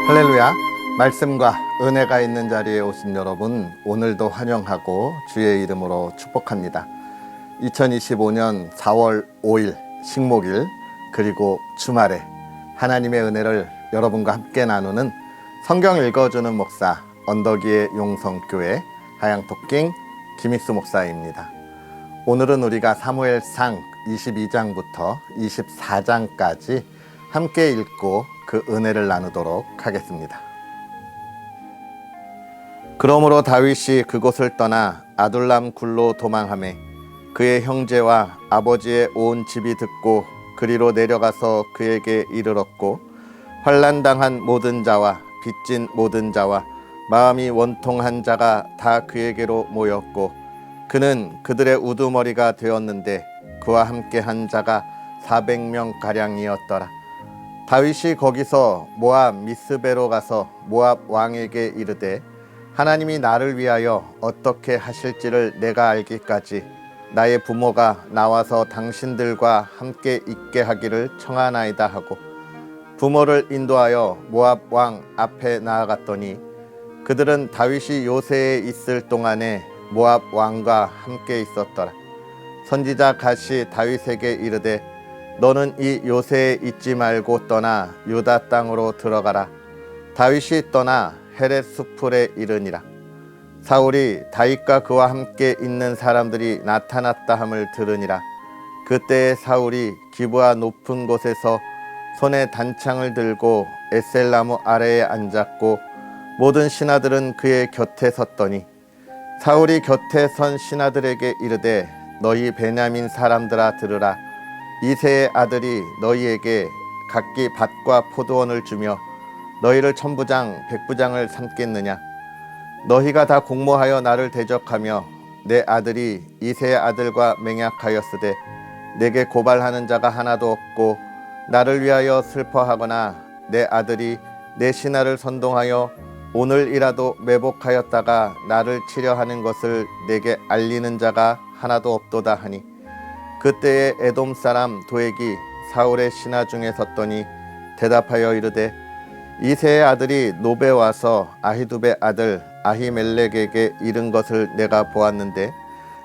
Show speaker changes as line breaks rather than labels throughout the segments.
할렐루야. 말씀과 은혜가 있는 자리에 오신 여러분, 오늘도 환영하고 주의 이름으로 축복합니다. 2025년 4월 5일 식목일 그리고 주말에 하나님의 은혜를 여러분과 함께 나누는 성경 읽어주는 목사 언덕위의 용성교회 하양토킹 김익수 목사입니다. 오늘은 우리가 사무엘상 22장부터 24장까지 함께 읽고 그 은혜를 나누도록 하겠습니다. 그러므로 다윗이 그곳을 떠나 아둘람 굴로 도망하매 그의 형제와 아버지의 온 집이 듣고 그리로 내려가서 그에게 이르렀고, 환난당한 모든 자와 빚진 모든 자와 마음이 원통한 자가 다 그에게로 모였고, 그는 그들의 우두머리가 되었는데 그와 함께한 자가 400명가량이었더라. 다윗이 거기서 모압 미스베로 가서 모압 왕에게 이르되, 하나님이 나를 위하여 어떻게 하실지를 내가 알기까지 나의 부모가 나와서 당신들과 함께 있게 하기를 청하나이다 하고, 부모를 인도하여 모압 왕 앞에 나아갔더니 그들은 다윗이 요새에 있을 동안에 모압 왕과 함께 있었더라. 선지자 갓이 다윗에게 이르되, 너는 이 요새에 있지 말고 떠나 유다 땅으로 들어가라. 다윗이 떠나 헤렛 수풀에 이르니라. 사울이 다윗과 그와 함께 있는 사람들이 나타났다 함을 들으니라. 그때에 사울이 기브아 높은 곳에서 손에 단창을 들고 에셀나무 아래에 앉았고, 모든 신하들은 그의 곁에 섰더니 사울이 곁에 선 신하들에게 이르되, 너희 베냐민 사람들아 들으라. 이새의 아들이 너희에게 각기 밭과 포도원을 주며 너희를 천부장 백부장을 삼겠느냐? 너희가 다 공모하여 나를 대적하며 내 아들이 이새의 아들과 맹약하였으되 내게 고발하는 자가 하나도 없고, 나를 위하여 슬퍼하거나 내 아들이 내 신하를 선동하여 오늘이라도 매복하였다가 나를 치려 하는 것을 내게 알리는 자가 하나도 없도다 하니, 그때에 에돔 사람 도액이 사울의 신하 중에 섰더니 대답하여 이르되, 이새의 아들이 노베 와서 아히두베 아들 아히멜렉에게 이른 것을 내가 보았는데,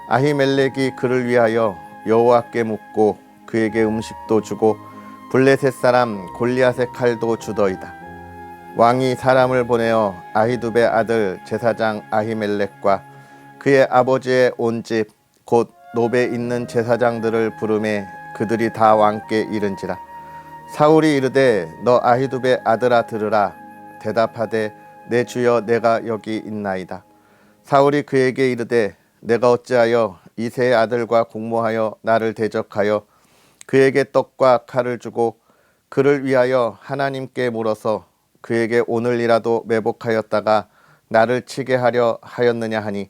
아히멜렉이 그를 위하여 여호와께 묻고 그에게 음식도 주고 블레셋 사람 골리앗의 칼도 주더이다. 왕이 사람을 보내어 아히두베 아들 제사장 아히멜렉과 그의 아버지의 온 집 곧 노베 있는 제사장들을 부르매 그들이 다 왕께 이른지라. 사울이 이르되, 너 아히두베 아들아 들으라. 대답하되, 내 주여 내가 여기 있나이다. 사울이 그에게 이르되, 내가 어찌하여 이새의 아들과 공모하여 나를 대적하여 그에게 떡과 칼을 주고 그를 위하여 하나님께 물어서 그에게 오늘이라도 매복하였다가 나를 치게 하려 하였느냐 하니,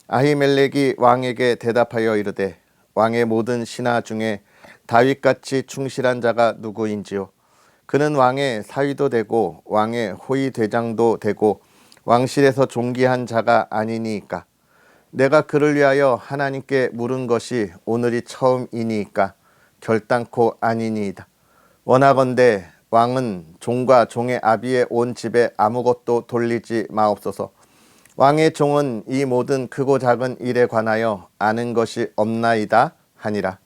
아히멜렉이 왕에게 대답하여 이르되, 왕의 모든 신하 중에 다윗같이 충실한 자가 누구인지요? 그는 왕의 사위도 되고 왕의 호위 대장도 되고 왕실에서 존귀한 자가 아니니이까. 내가 그를 위하여 하나님께 물은 것이 오늘이 처음이니이까 결단코 아니니이다. 원하건대 왕은 종과 종의 아비의 온 집에 아무것도 돌리지 마옵소서. 왕의 종은 이 모든 크고 작은 일에 관하여 아는 것이 없나이다 하니라.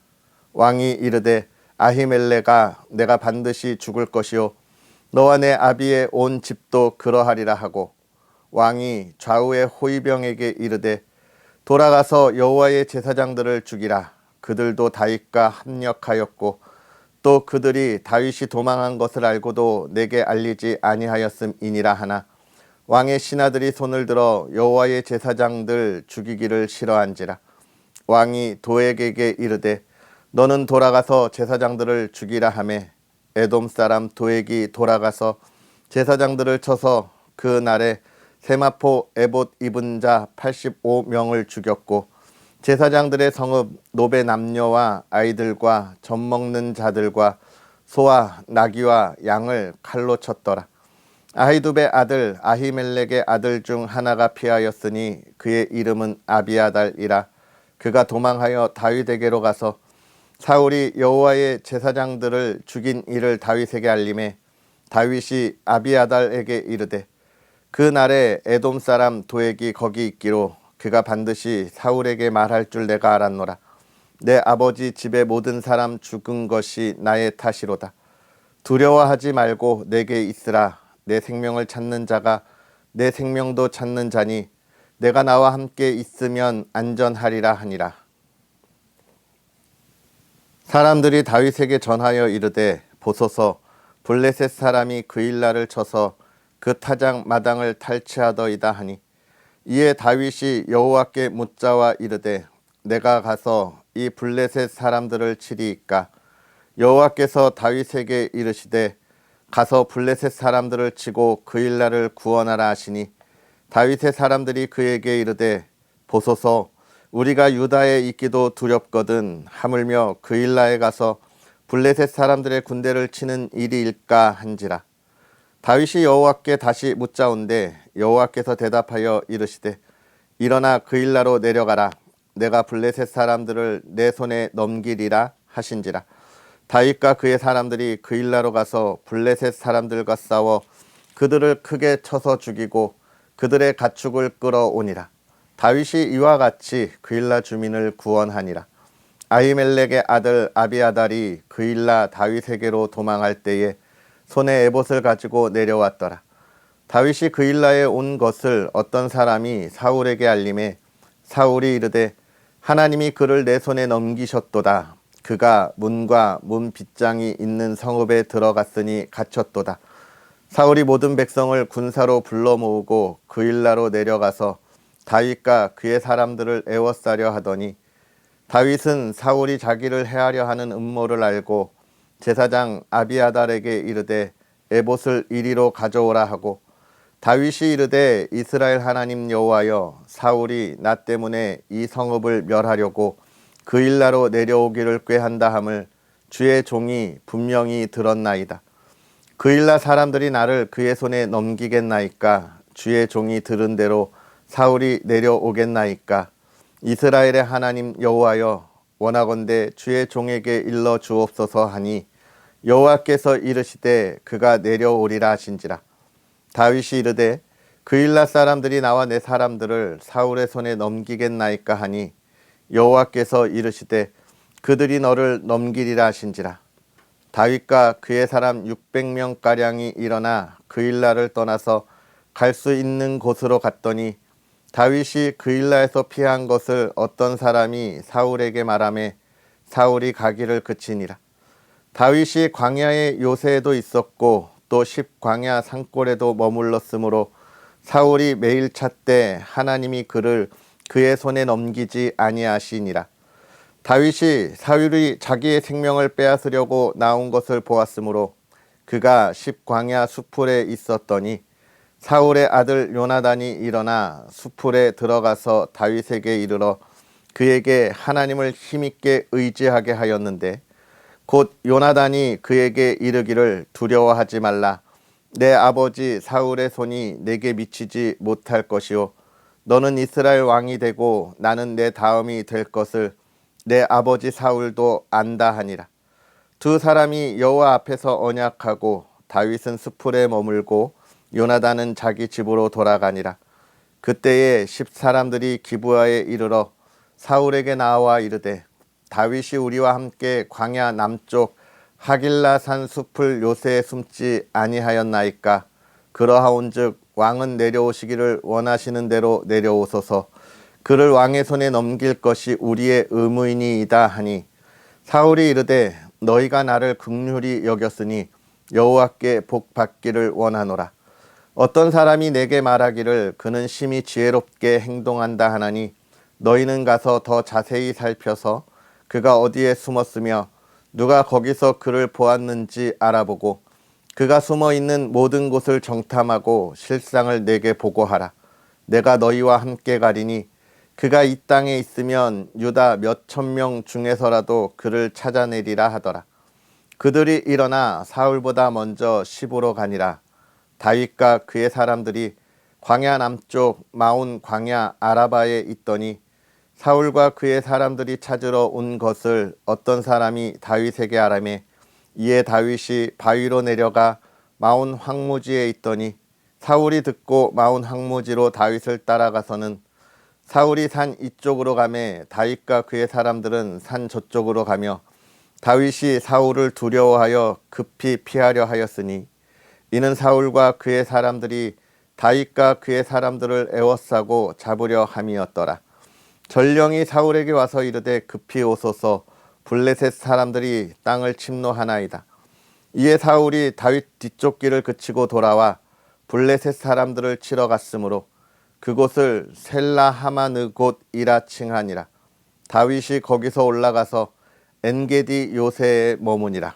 왕이 이르되, 아히멜렉아, 내가 반드시 죽을 것이요 너와 내 아비의 온 집도 그러하리라 하고, 왕이 좌우의 호위병에게 이르되, 돌아가서 여호와의 제사장들을 죽이라. 그들도 다윗과 합력하였고 또 그들이 다윗이 도망한 것을 알고도 내게 알리지 아니하였음이니라 하나, 왕의 신하들이 손을 들어 여호와의 제사장들 죽이기를 싫어한지라. 왕이 도액에게 이르되, 너는 돌아가서 제사장들을 죽이라 하매, 에돔 사람 도액이 돌아가서 제사장들을 쳐서 그 날에 세마포 에봇 입은 자 85명을 죽였고, 제사장들의 성읍 노베 남녀와 아이들과 젖 먹는 자들과 소와 나귀와 양을 칼로 쳤더라. 아히두베 아들 아히멜렉의 아들 중 하나가 피하였으니 그의 이름은 아비아달이라. 그가 도망하여 다윗에게로 가서 사울이 여호와의 제사장들을 죽인 일을 다윗에게 알림해 다윗이 아비아달에게 이르되 그 날에 에돔 사람 도액이 거기 있기로 그가 반드시 사울에게 말할 줄 내가 알았노라. 내 아버지 집의 모든 사람 죽은 것이 나의 탓이로다. 두려워하지 말고 내게 있으라. 내 생명을 찾는 자가 내 생명도 찾는 자니 내가 나와 함께 있으면 안전하리라 하니라. 사람들이 다윗에게 전하여 이르되 보소서 블레셋 사람이 그일라를 쳐서 그 타작 마당을 탈취하더이다 하니 이에 다윗이 여호와께 묻자와 이르되 내가 가서 이 블레셋 사람들을 치리이까. 여호와께서 다윗에게 이르시되 가서 블레셋 사람들을 치고 그일라를 구원하라 하시니 다윗의 사람들이 그에게 이르되 보소서 우리가 유다에 있기도 두렵거든 하물며 그일라에 가서 블레셋 사람들의 군대를 치는 일이일까 한지라. 다윗이 여호와께 다시 묻자온데 여호와께서 대답하여 이르시되 일어나 그일라로 내려가라. 내가 블레셋 사람들을 내 손에 넘기리라 하신지라. 다윗과 그의 사람들이 그일라로 가서 블레셋 사람들과 싸워 그들을 크게 쳐서 죽이고 그들의 가축을 끌어오니라. 다윗이 이와 같이 그일라 주민을 구원하니라. 아히멜렉의 아들 아비아달이 그일라 다윗에게로 도망할 때에 손에 에봇을 가지고 내려왔더라. 다윗이 그일라에 온 것을 어떤 사람이 사울에게 알림해 사울이 이르되 하나님이 그를 내 손에 넘기셨도다. 그가 문과 문 빗장이 있는 성읍에 들어갔으니 갇혔도다. 사울이 모든 백성을 군사로 불러 모으고 그일라로 내려가서 다윗과 그의 사람들을 애워싸려 하더니 다윗은 사울이 자기를 해하려 하는 음모를 알고 제사장 아비아달에게 이르되 에봇을 이리로 가져오라 하고 다윗이 이르되 이스라엘 하나님 여호와여 사울이 나 때문에 이 성읍을 멸하려고 그일라로 내려오기를 꾀한다 함을 주의 종이 분명히 들었나이다. 그일라 사람들이 나를 그의 손에 넘기겠나이까. 주의 종이 들은 대로 사울이 내려오겠나이까. 이스라엘의 하나님 여호와여 원하건대 주의 종에게 일러 주옵소서 하니 여호와께서 이르시되 그가 내려오리라 하신지라. 다윗이 이르되 그일라 사람들이 나와 내 사람들을 사울의 손에 넘기겠나이까 하니 여호와께서 이르시되 그들이 너를 넘기리라 하신지라. 다윗과 그의 사람 600명가량이 일어나 그일라를 떠나서 갈 수 있는 곳으로 갔더니 다윗이 그일라에서 피한 것을 어떤 사람이 사울에게 말하매 사울이 가기를 그치니라. 다윗이 광야의 요새에도 있었고 또 십광야 산골에도 머물렀으므로 사울이 매일 찾되 하나님이 그를 그의 손에 넘기지 아니하시니라. 다윗이 사울이 자기의 생명을 빼앗으려고 나온 것을 보았으므로 그가 십광야 수풀에 있었더니 사울의 아들 요나단이 일어나 수풀에 들어가서 다윗에게 이르러 그에게 하나님을 힘있게 의지하게 하였는데 곧 요나단이 그에게 이르기를 두려워하지 말라. 내 아버지 사울의 손이 내게 미치지 못할 것이요 너는 이스라엘 왕이 되고 나는 내 다음이 될 것을 내 아버지 사울도 안다 하니라. 두 사람이 여호와 앞에서 언약하고 다윗은 수풀에 머물고 요나단은 자기 집으로 돌아가니라. 그때에 십 사람들이 기브아에 이르러 사울에게 나와 이르되 다윗이 우리와 함께 광야 남쪽 하길라산 숲을 요새에 숨지 아니하였나이까. 그러하온즉 왕은 내려오시기를 원하시는 대로 내려오소서. 그를 왕의 손에 넘길 것이 우리의 의무이니이다 하니 사울이 이르되 너희가 나를 긍휼히 여겼으니 여호와께 복 받기를 원하노라. 어떤 사람이 내게 말하기를 그는 심히 지혜롭게 행동한다 하나니 너희는 가서 더 자세히 살펴서 그가 어디에 숨었으며 누가 거기서 그를 보았는지 알아보고 그가 숨어있는 모든 곳을 정탐하고 실상을 내게 보고하라. 내가 너희와 함께 가리니 그가 이 땅에 있으면 유다 몇 천 명 중에서라도 그를 찾아내리라 하더라. 그들이 일어나 사울보다 먼저 시보로 가니라. 다윗과 그의 사람들이 광야 남쪽 마온 광야 아라바에 있더니 사울과 그의 사람들이 찾으러 온 것을 어떤 사람이 다윗에게 아뢰매 이에 다윗이 바위로 내려가 마온 황무지에 있더니 사울이 듣고 마온 황무지로 다윗을 따라가서는 사울이 산 이쪽으로 가매 다윗과 그의 사람들은 산 저쪽으로 가며 다윗이 사울을 두려워하여 급히 피하려 하였으니 이는 사울과 그의 사람들이 다윗과 그의 사람들을 에워싸고 잡으려 함이었더라. 전령이 사울에게 와서 이르되 급히 오소서 블레셋 사람들이 땅을 침노하나이다. 이에 사울이 다윗 뒤쪽 길을 그치고 돌아와 블레셋 사람들을 치러 갔으므로 그곳을 셀라 하마느 곳이라 칭하니라. 다윗이 거기서 올라가서 엔게디 요새에 머무니라.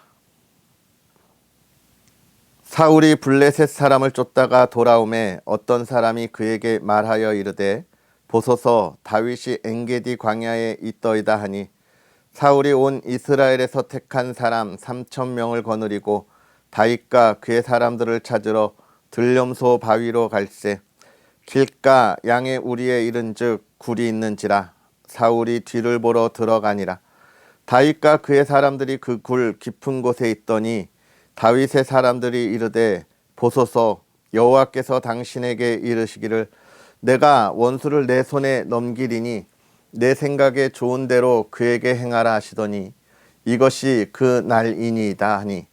사울이 블레셋 사람을 쫓다가 돌아오매 어떤 사람이 그에게 말하여 이르되 보소서 다윗이 엔게디 광야에 있더이다 하니 사울이 온 이스라엘에서 택한 사람 3,000명을 거느리고 다윗과 그의 사람들을 찾으러 들렴소 바위로 갈새 길가 양의 우리에 이른즉 굴이 있는지라. 사울이 뒤를 보러 들어가니라. 다윗과 그의 사람들이 그 굴 깊은 곳에 있더니 다윗의 사람들이 이르되 보소서 여호와께서 당신에게 이르시기를 내가 원수를 내 손에 넘기리니 내 생각에 좋은 대로 그에게 행하라 하시더니 이것이 그 날이니이다 하니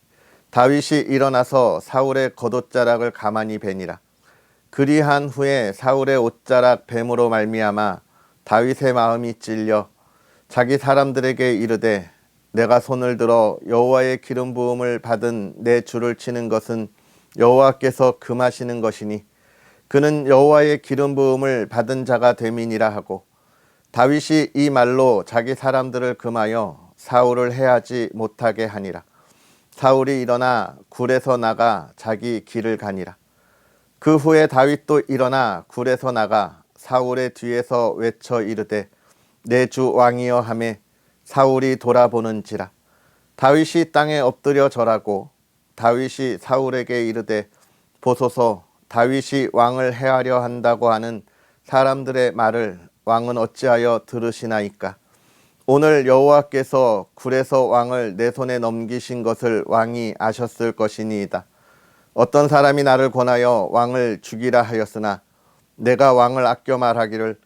다윗이 일어나서 사울의 겉옷자락을 가만히 베니라. 그리한 후에 사울의 옷자락 뱀으로 말미암아 다윗의 마음이 찔려 자기 사람들에게 이르되 내가 손을 들어 여호와의 기름 부음을 받은 내 주를 치는 것은 여호와께서 금하시는 것이니 그는 여호와의 기름 부음을 받은 자가 됨이니라 하고 다윗이 이 말로 자기 사람들을 금하여 사울을 해하지 못하게 하니라. 사울이 일어나 굴에서 나가 자기 길을 가니라. 그 후에 다윗도 일어나 굴에서 나가 사울의 뒤에서 외쳐 이르되 내 주 왕이여 하매 사울이 돌아보는지라. 다윗이 땅에 엎드려 절하고 다윗이 사울에게 이르되 보소서 다윗이 왕을 해하려 한다고 하는 사람들의 말을 왕은 어찌하여 들으시나이까. 오늘 여호와께서 굴에서 왕을 내 손에 넘기신 것을 왕이 아셨을 것이니이다. 어떤 사람이 나를 권하여 왕을 죽이라 하였으나 내가 왕을 아껴 말하기를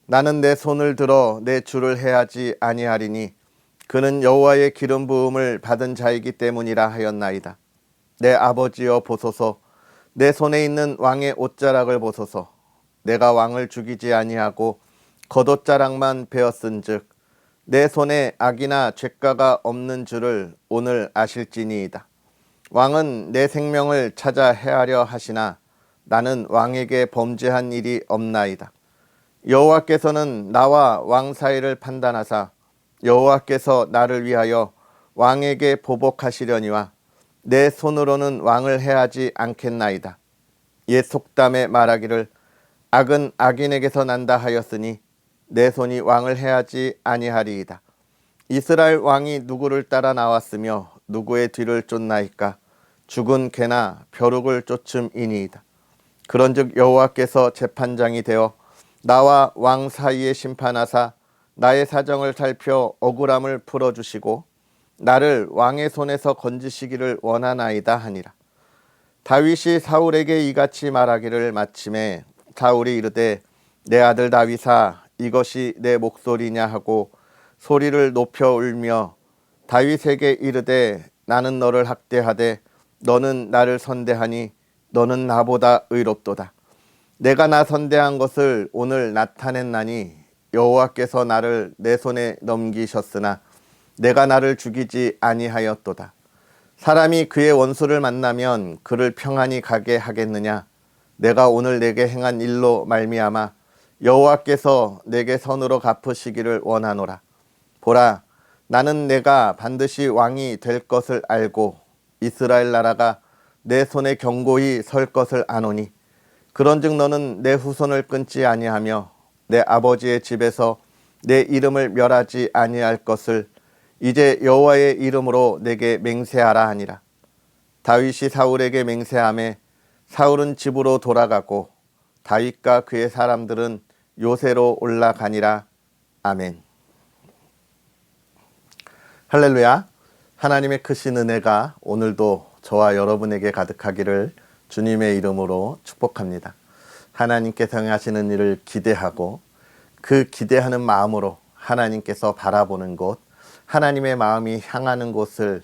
나는 내 손을 들어 내 주를 해하지 아니하리니 그는 여호와의 기름 부음을 받은 자이기 때문이라 하였나이다. 내 아버지여 보소서 내 손에 있는 왕의 옷자락을 보소서. 내가 왕을 죽이지 아니하고 겉옷자락만 베었은즉 내 손에 악이나 죄가가 없는 줄을 오늘 아실지니이다. 왕은 내 생명을 찾아 해하려 하시나 나는 왕에게 범죄한 일이 없나이다. 여호와께서는 나와 왕 사이를 판단하사 여호와께서 나를 위하여 왕에게 보복하시려니와 내 손으로는 왕을 해하지 않겠나이다. 옛 속담에 말하기를 악은 악인에게서 난다 하였으니 내 손이 왕을 해하지 아니하리이다. 이스라엘 왕이 누구를 따라 나왔으며 누구의 뒤를 쫓나이까. 죽은 개나 벼룩을 쫓음이니이다. 그런즉 여호와께서 재판장이 되어 나와 왕 사이에 심판하사 나의 사정을 살펴 억울함을 풀어주시고 나를 왕의 손에서 건지시기를 원하나이다 하니라. 다윗이 사울에게 이같이 말하기를 마침에 사울이 이르되 내 아들 다윗아 이것이 내 목소리냐 하고 소리를 높여 울며 다윗에게 이르되 나는 너를 학대하되 너는 나를 선대하니 너는 나보다 의롭도다. 내가 나 선대한 것을 오늘 나타냈나니 여호와께서 나를 내 손에 넘기셨으나 내가 나를 죽이지 아니하였도다. 사람이 그의 원수를 만나면 그를 평안히 가게 하겠느냐. 내가 오늘 내게 행한 일로 말미암아 여호와께서 내게 선으로 갚으시기를 원하노라. 보라 나는 내가 반드시 왕이 될 것을 알고 이스라엘 나라가 내 손에 견고히 설 것을 아노니 그런즉 너는 내 후손을 끊지 아니하며 내 아버지의 집에서 내 이름을 멸하지 아니할 것을 이제 여호와의 이름으로 내게 맹세하라 하니라. 다윗이 사울에게 맹세하매 사울은 집으로 돌아가고 다윗과 그의 사람들은 요새로 올라가니라. 아멘. 할렐루야. 하나님의 크신 은혜가 오늘도 저와 여러분에게 가득하기를 주님의 이름으로 축복합니다. 하나님께서 행하시는 일을 기대하고 그 기대하는 마음으로 하나님께서 바라보는 곳, 하나님의 마음이 향하는 곳을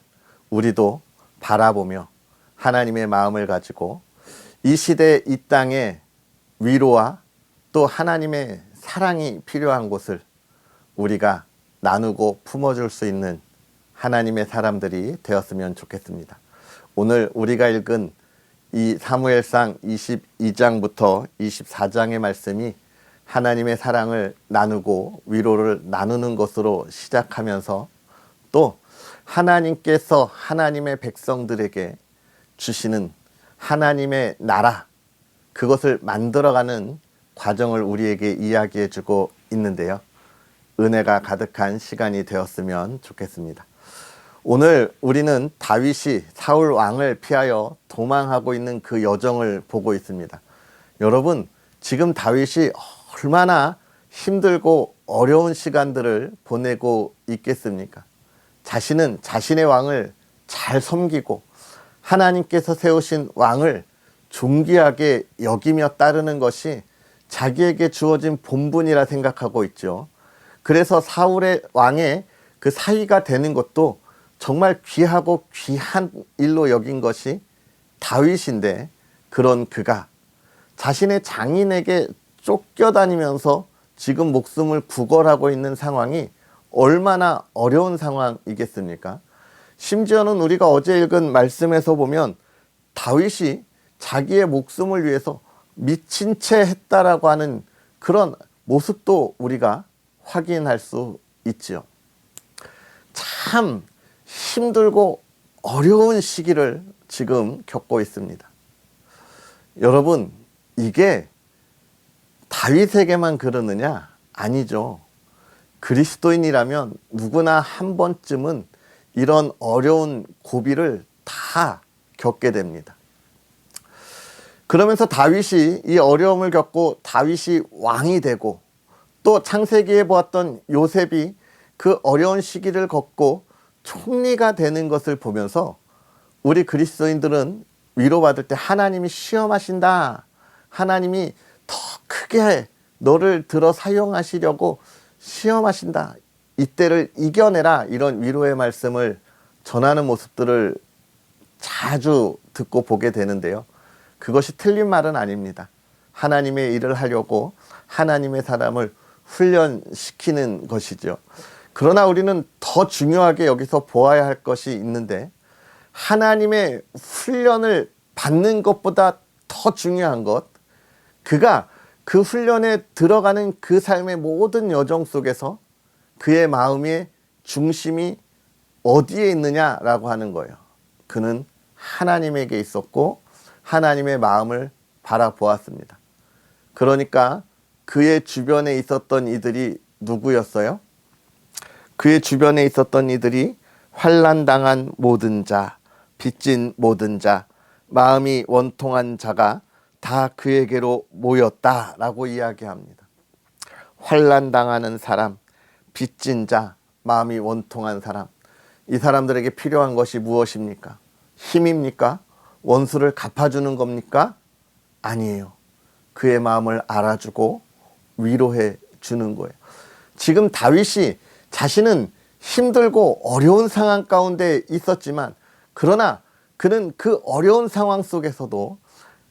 우리도 바라보며 하나님의 마음을 가지고 이 시대 이 땅에 위로와 또 하나님의 사랑이 필요한 곳을 우리가 나누고 품어줄 수 있는 하나님의 사람들이 되었으면 좋겠습니다. 오늘 우리가 읽은 이 사무엘상 22장부터 24장의 말씀이 하나님의 사랑을 나누고 위로를 나누는 것으로 시작하면서 또 하나님께서 하나님의 백성들에게 주시는 하나님의 나라, 그것을 만들어가는 과정을 우리에게 이야기해 주고 있는데요. 은혜가 가득한 시간이 되었으면 좋겠습니다. 오늘 우리는 다윗이 사울 왕을 피하여 도망하고 있는 그 여정을 보고 있습니다. 여러분, 지금 다윗이 얼마나 힘들고 어려운 시간들을 보내고 있겠습니까? 자신은 자신의 왕을 잘 섬기고 하나님께서 세우신 왕을 존귀하게 여기며 따르는 것이 자기에게 주어진 본분이라 생각하고 있죠. 그래서 사울의 왕의 그 사위가 되는 것도 정말 귀하고 귀한 일로 여긴 것이 다윗인데, 그런 그가 자신의 장인에게 쫓겨다니면서 지금 목숨을 구걸하고 있는 상황이 얼마나 어려운 상황이겠습니까? 심지어는 우리가 어제 읽은 말씀에서 보면 다윗이 자기의 목숨을 위해서 미친 채 했다라고 하는 그런 모습도 우리가 확인할 수 있지요. 참 힘들고 어려운 시기를 지금 겪고 있습니다. 여러분, 이게 다윗에게만 그러느냐? 아니죠. 그리스도인이라면 누구나 한 번쯤은 이런 어려운 고비를 다 겪게 됩니다. 그러면서 다윗이 이 어려움을 겪고 다윗이 왕이 되고 또 창세기에 보았던 요셉이 그 어려운 시기를 겪고 총리가 되는 것을 보면서 우리 그리스도인들은 위로받을 때 하나님이 시험하신다, 하나님이 더 크게 너를 들어 사용하시려고 시험하신다, 이때를 이겨내라, 이런 위로의 말씀을 전하는 모습들을 자주 듣고 보게 되는데요. 그것이 틀린 말은 아닙니다. 하나님의 일을 하려고 하나님의 사람을 훈련시키는 것이죠. 그러나 우리는 더 중요하게 여기서 보아야 할 것이 있는데, 하나님의 훈련을 받는 것보다 더 중요한 것, 그가 그 훈련에 들어가는 그 삶의 모든 여정 속에서 그의 마음의 중심이 어디에 있느냐라고 하는 거예요. 그는 하나님에게 있었고 하나님의 마음을 바라보았습니다. 그러니까 그의 주변에 있었던 이들이 누구였어요? 그의 주변에 있었던 이들이 환난당한 모든 자, 빚진 모든 자, 마음이 원통한 자가 다 그에게로 모였다라고 이야기합니다. 환난당하는 사람, 빚진 자, 마음이 원통한 사람, 이 사람들에게 필요한 것이 무엇입니까? 힘입니까? 원수를 갚아주는 겁니까? 아니에요. 그의 마음을 알아주고 위로해 주는 거예요. 지금 다윗이 자신은 힘들고 어려운 상황 가운데 있었지만, 그러나 그는 그 어려운 상황 속에서도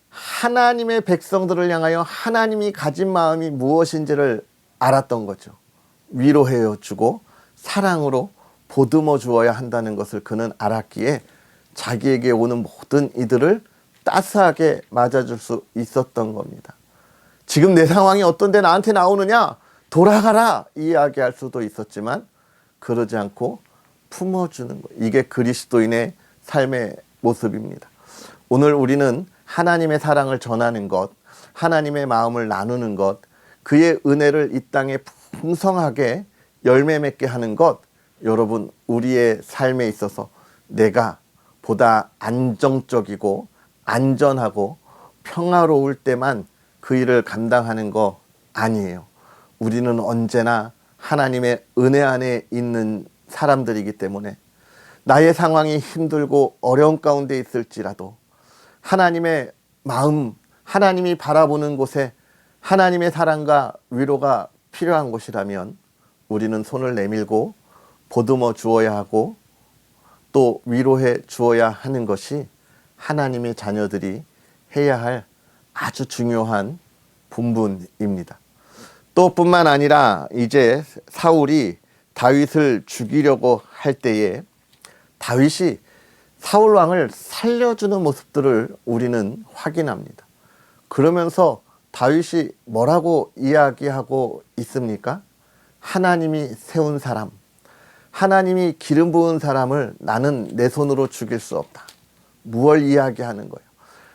하나님의 백성들을 향하여 하나님이 가진 마음이 무엇인지를 알았던 거죠. 위로해 주고 사랑으로 보듬어 주어야 한다는 것을 그는 알았기에 자기에게 오는 모든 이들을 따스하게 맞아줄 수 있었던 겁니다. 지금 내 상황이 어떤데 나한테 나오느냐? 돌아가라! 이야기할 수도 있었지만 그러지 않고 품어주는 거예요. 이게 그리스도인의 삶의 모습입니다. 오늘 우리는 하나님의 사랑을 전하는 것, 하나님의 마음을 나누는 것, 그의 은혜를 이 땅에 풍성하게 열매 맺게 하는 것, 여러분, 우리의 삶에 있어서 내가 보다 안정적이고 안전하고 평화로울 때만 그 일을 감당하는 거 아니에요. 우리는 언제나 하나님의 은혜 안에 있는 사람들이기 때문에 나의 상황이 힘들고 어려운 가운데 있을지라도 하나님의 마음, 하나님이 바라보는 곳에 하나님의 사랑과 위로가 필요한 곳이라면 우리는 손을 내밀고 보듬어 주어야 하고 또 위로해 주어야 하는 것이 하나님의 자녀들이 해야 할 아주 중요한 본분입니다. 또 뿐만 아니라 이제 사울이 다윗을 죽이려고 할 때에 다윗이 사울 왕을 살려주는 모습들을 우리는 확인합니다. 그러면서 다윗이 뭐라고 이야기하고 있습니까? 하나님이 세운 사람, 하나님이 기름 부은 사람을 나는 내 손으로 죽일 수 없다. 무엇을 이야기하는 거예요?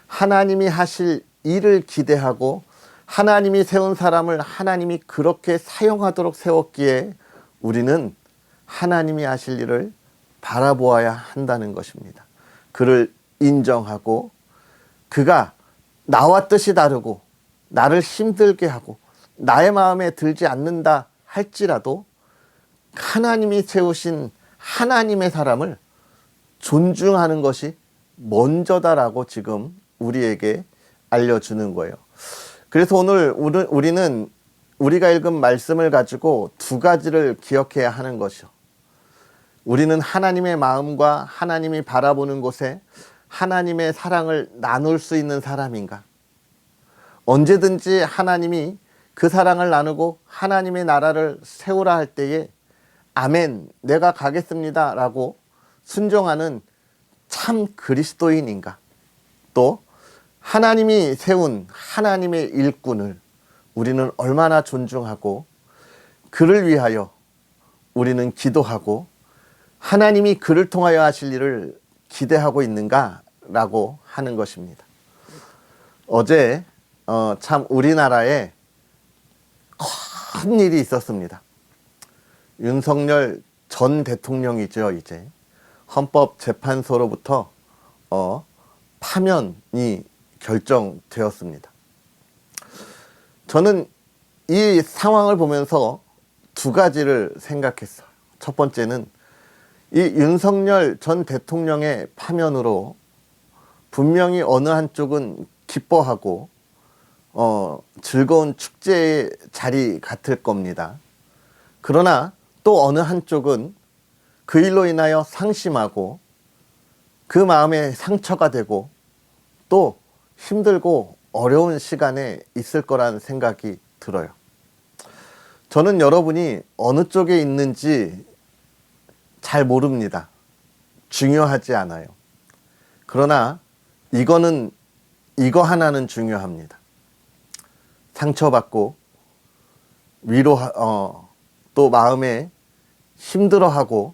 하나님이 하실 일을 기대하고 하나님이 세운 사람을 하나님이 그렇게 사용하도록 세웠기에 우리는 하나님이 하실 일을 바라보아야 한다는 것입니다. 그를 인정하고 그가 나와 뜻이 다르고 나를 힘들게 하고 나의 마음에 들지 않는다 할지라도 하나님이 세우신 하나님의 사람을 존중하는 것이 먼저다라고 지금 우리에게 알려주는 거예요. 그래서 오늘 우리는 우리가 읽은 말씀을 가지고 두 가지를 기억해야 하는 것이요. 우리는 하나님의 마음과 하나님이 바라보는 곳에 하나님의 사랑을 나눌 수 있는 사람인가? 언제든지 하나님이 그 사랑을 나누고 하나님의 나라를 세우라 할 때에 아멘, 내가 가겠습니다 라고 순종하는 참 그리스도인인가? 또 하나님이 세운 하나님의 일꾼을 우리는 얼마나 존중하고 그를 위하여 우리는 기도하고 하나님이 그를 통하여 하실 일을 기대하고 있는가라고 하는 것입니다. 어제 참 우리나라에 큰 일이 있었습니다. 윤석열 전 대통령이죠. 이제 헌법재판소로부터 파면이 결정되었습니다. 저는 이 상황을 보면서 두 가지를 생각했어요. 첫 번째는 이 윤석열 전 대통령의 파면으로 분명히 어느 한쪽은 기뻐하고 즐거운 축제의 자리 같을 겁니다. 그러나 또 어느 한쪽은 그 일로 인하여 상심하고 그 마음에 상처가 되고 또 힘들고 어려운 시간에 있을 거라는 생각이 들어요. 저는 여러분이 어느 쪽에 있는지 잘 모릅니다. 중요하지 않아요. 그러나 이거 하나는 중요합니다. 상처받고 또 마음에 힘들어하고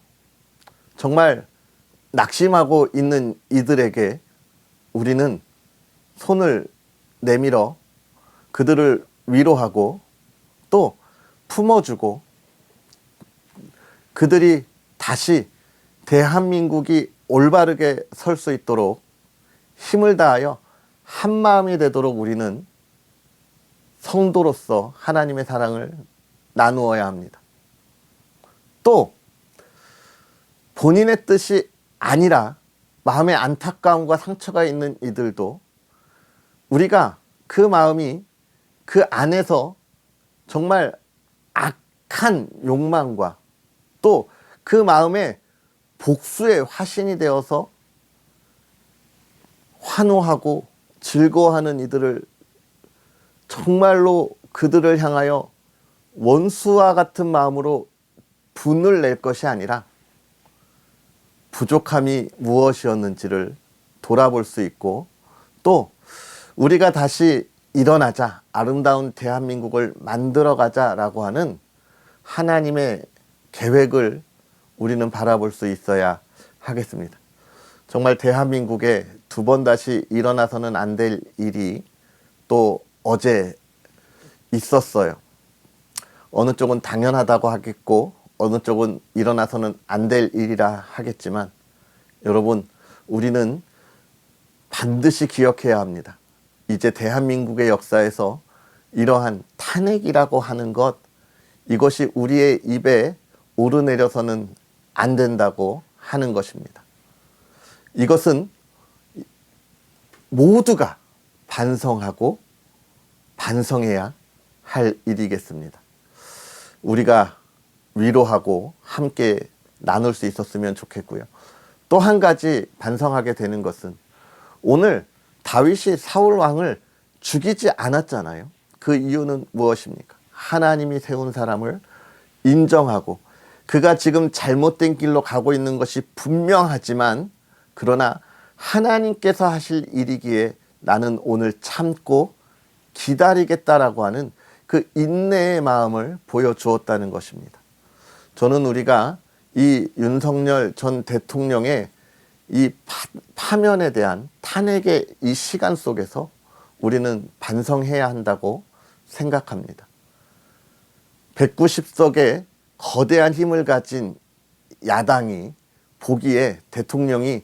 정말 낙심하고 있는 이들에게 우리는 손을 내밀어 그들을 위로하고 또 품어주고 그들이 다시 대한민국이 올바르게 설 수 있도록 힘을 다하여 한마음이 되도록 우리는 성도로서 하나님의 사랑을 나누어야 합니다. 또 본인의 뜻이 아니라 마음에 안타까움과 상처가 있는 이들도 우리가 그 마음이 그 안에서 정말 악한 욕망과 또 그 마음에 복수의 화신이 되어서 환호하고 즐거워하는 이들을 정말로 그들을 향하여 원수와 같은 마음으로 분을 낼 것이 아니라 부족함이 무엇이었는지를 돌아볼 수 있고 또 우리가 다시 일어나자, 아름다운 대한민국을 만들어가자라고 하는 하나님의 계획을 우리는 바라볼 수 있어야 하겠습니다. 정말 대한민국에 두 번 다시 일어나서는 안 될 일이 또 어제 있었어요. 어느 쪽은 당연하다고 하겠고 어느 쪽은 일어나서는 안 될 일이라 하겠지만 여러분, 우리는 반드시 기억해야 합니다. 이제 대한민국의 역사에서 이러한 탄핵이라고 하는 것, 이것이 우리의 입에 오르내려서는 안 된다고 하는 것입니다. 이것은 모두가 반성하고 반성해야 할 일이겠습니다. 우리가 위로하고 함께 나눌 수 있었으면 좋겠고요. 또 한 가지 반성하게 되는 것은 오늘 다윗이 사울 왕을 죽이지 않았잖아요. 그 이유는 무엇입니까? 하나님이 세운 사람을 인정하고 그가 지금 잘못된 길로 가고 있는 것이 분명하지만 그러나 하나님께서 하실 일이기에 나는 오늘 참고 기다리겠다라고 하는 그 인내의 마음을 보여주었다는 것입니다. 저는 우리가 이 윤석열 전 대통령의 이 파면에 대한 탄핵의 이 시간 속에서 우리는 반성해야 한다고 생각합니다. 190석의 거대한 힘을 가진 야당이 보기에 대통령이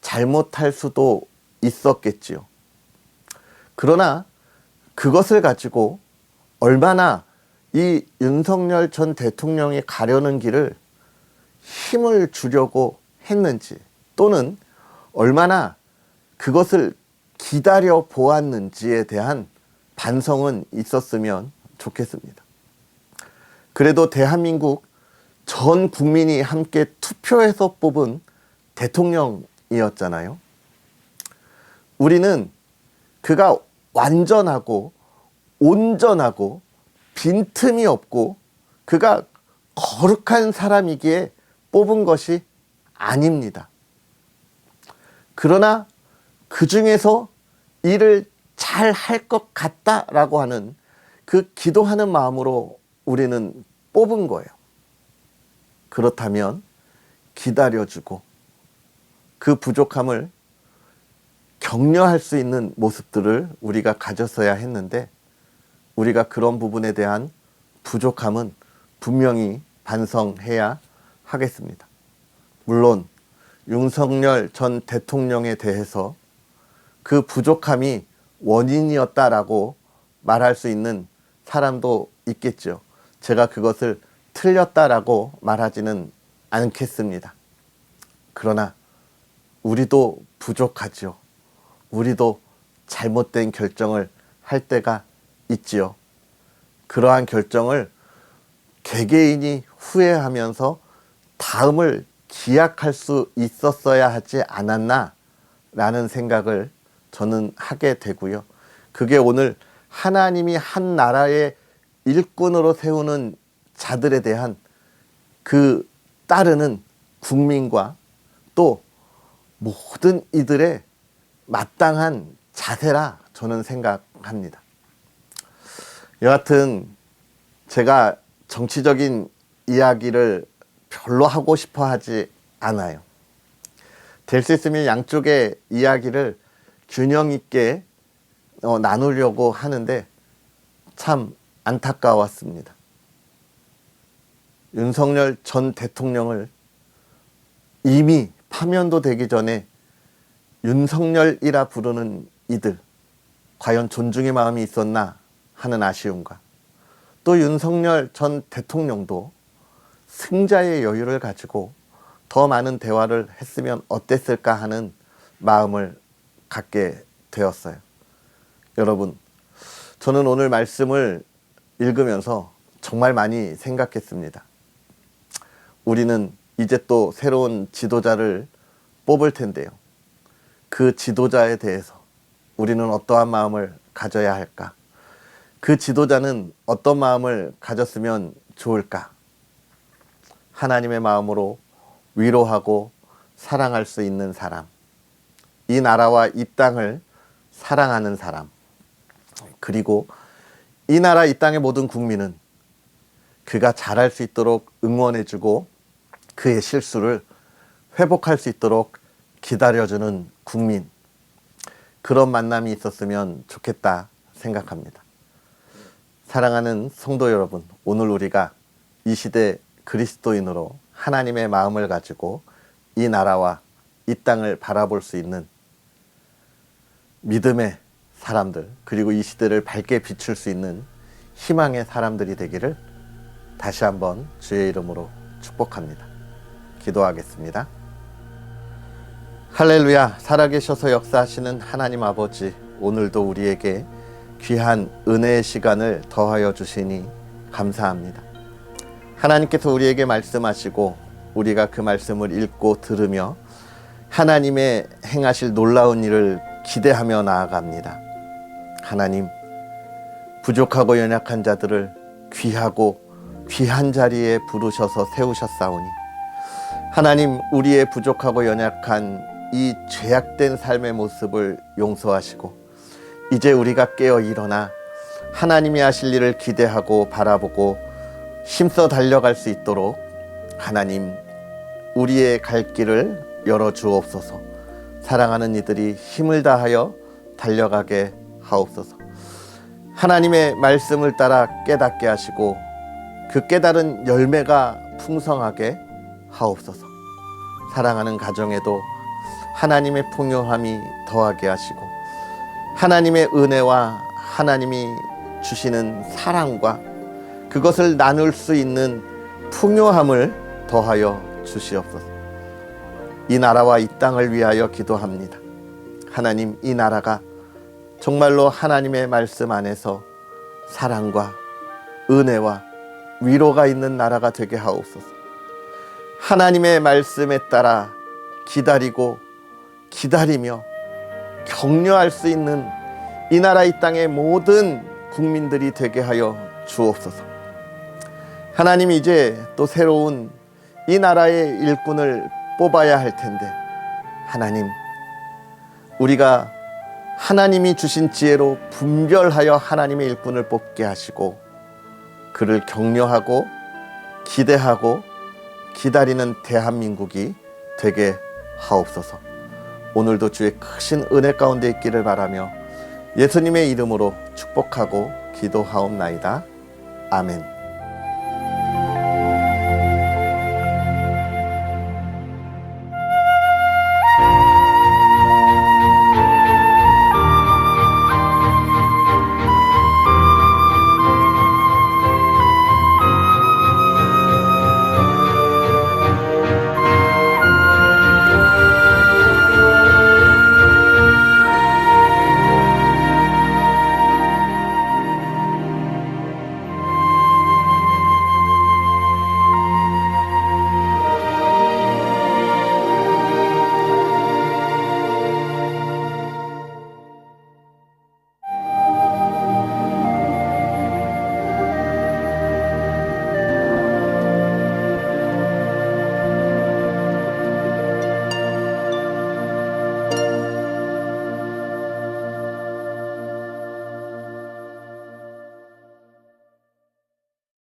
잘못할 수도 있었겠지요. 그러나 그것을 가지고 얼마나 이 윤석열 전 대통령이 가려는 길을 힘을 주려고 했는지 또는 얼마나 그것을 기다려 보았는지에 대한 반성은 있었으면 좋겠습니다. 그래도 대한민국 전 국민이 함께 투표해서 뽑은 대통령이었잖아요. 우리는 그가 완전하고 온전하고 빈틈이 없고 그가 거룩한 사람이기에 뽑은 것이 아닙니다. 그러나 그 중에서 일을 잘 할 것 같다라고 하는 그 기도하는 마음으로 우리는 뽑은 거예요. 그렇다면 기다려주고 그 부족함을 격려할 수 있는 모습들을 우리가 가졌어야 했는데 우리가 그런 부분에 대한 부족함은 분명히 반성해야 하겠습니다. 물론 윤석열 전 대통령에 대해서 그 부족함이 원인이었다라고 말할 수 있는 사람도 있겠죠. 제가 그것을 틀렸다라고 말하지는 않겠습니다. 그러나 우리도 부족하죠. 우리도 잘못된 결정을 할 때가 있지요. 그러한 결정을 개개인이 후회하면서 다음을 기약할 수 있었어야 하지 않았나 라는 생각을 저는 하게 되고요. 그게 오늘 하나님이 한 나라의 일꾼으로 세우는 자들에 대한 그 따르는 국민과 또 모든 이들의 마땅한 자세라 저는 생각합니다. 여하튼 제가 정치적인 이야기를 별로 하고 싶어 하지 않아요. 될 수 있으면 양쪽의 이야기를 균형 있게 나누려고 하는데 참 안타까웠습니다. 윤석열 전 대통령을 이미 파면도 되기 전에 윤석열이라 부르는 이들 과연 존중의 마음이 있었나 하는 아쉬움과 또 윤석열 전 대통령도 승자의 여유를 가지고 더 많은 대화를 했으면 어땠을까 하는 마음을 갖게 되었어요. 여러분, 저는 오늘 말씀을 읽으면서 정말 많이 생각했습니다. 우리는 이제 또 새로운 지도자를 뽑을 텐데요. 그 지도자에 대해서 우리는 어떠한 마음을 가져야 할까? 그 지도자는 어떤 마음을 가졌으면 좋을까? 하나님의 마음으로 위로하고 사랑할 수 있는 사람, 이 나라와 이 땅을 사랑하는 사람, 그리고 이 나라 이 땅의 모든 국민은 그가 잘할 수 있도록 응원해주고 그의 실수를 회복할 수 있도록 기다려주는 국민, 그런 만남이 있었으면 좋겠다 생각합니다. 사랑하는 성도 여러분, 오늘 우리가 이 시대 그리스도인으로 하나님의 마음을 가지고 이 나라와 이 땅을 바라볼 수 있는 믿음의 사람들, 그리고 이 시대를 밝게 비출 수 있는 희망의 사람들이 되기를 다시 한번 주의 이름으로 축복합니다. 기도하겠습니다. 할렐루야. 살아계셔서 역사하시는 하나님 아버지, 오늘도 우리에게 귀한 은혜의 시간을 더하여 주시니 감사합니다. 하나님께서 우리에게 말씀하시고 우리가 그 말씀을 읽고 들으며 하나님의 행하실 놀라운 일을 기대하며 나아갑니다. 하나님, 부족하고 연약한 자들을 귀하고 귀한 자리에 부르셔서 세우셨사오니 하나님, 우리의 부족하고 연약한 이 죄악된 삶의 모습을 용서하시고 이제 우리가 깨어 일어나 하나님이 하실 일을 기대하고 바라보고 힘써 달려갈 수 있도록 하나님, 우리의 갈 길을 열어주옵소서. 사랑하는 이들이 힘을 다하여 달려가게 하옵소서. 하나님의 말씀을 따라 깨닫게 하시고 그 깨달은 열매가 풍성하게 하옵소서. 사랑하는 가정에도 하나님의 풍요함이 더하게 하시고 하나님의 은혜와 하나님이 주시는 사랑과 그것을 나눌 수 있는 풍요함을 더하여 주시옵소서. 이 나라와 이 땅을 위하여 기도합니다. 하나님, 이 나라가 정말로 하나님의 말씀 안에서 사랑과 은혜와 위로가 있는 나라가 되게 하옵소서. 하나님의 말씀에 따라 기다리고 기다리며 격려할 수 있는 이 나라 이 땅의 모든 국민들이 되게 하여 주옵소서. 하나님, 이제 또 새로운 이 나라의 일꾼을 뽑아야 할 텐데 하나님, 우리가 하나님이 주신 지혜로 분별하여 하나님의 일꾼을 뽑게 하시고 그를 격려하고 기대하고 기다리는 대한민국이 되게 하옵소서. 오늘도 주의 크신 은혜 가운데 있기를 바라며 예수님의 이름으로 축복하고 기도하옵나이다. 아멘.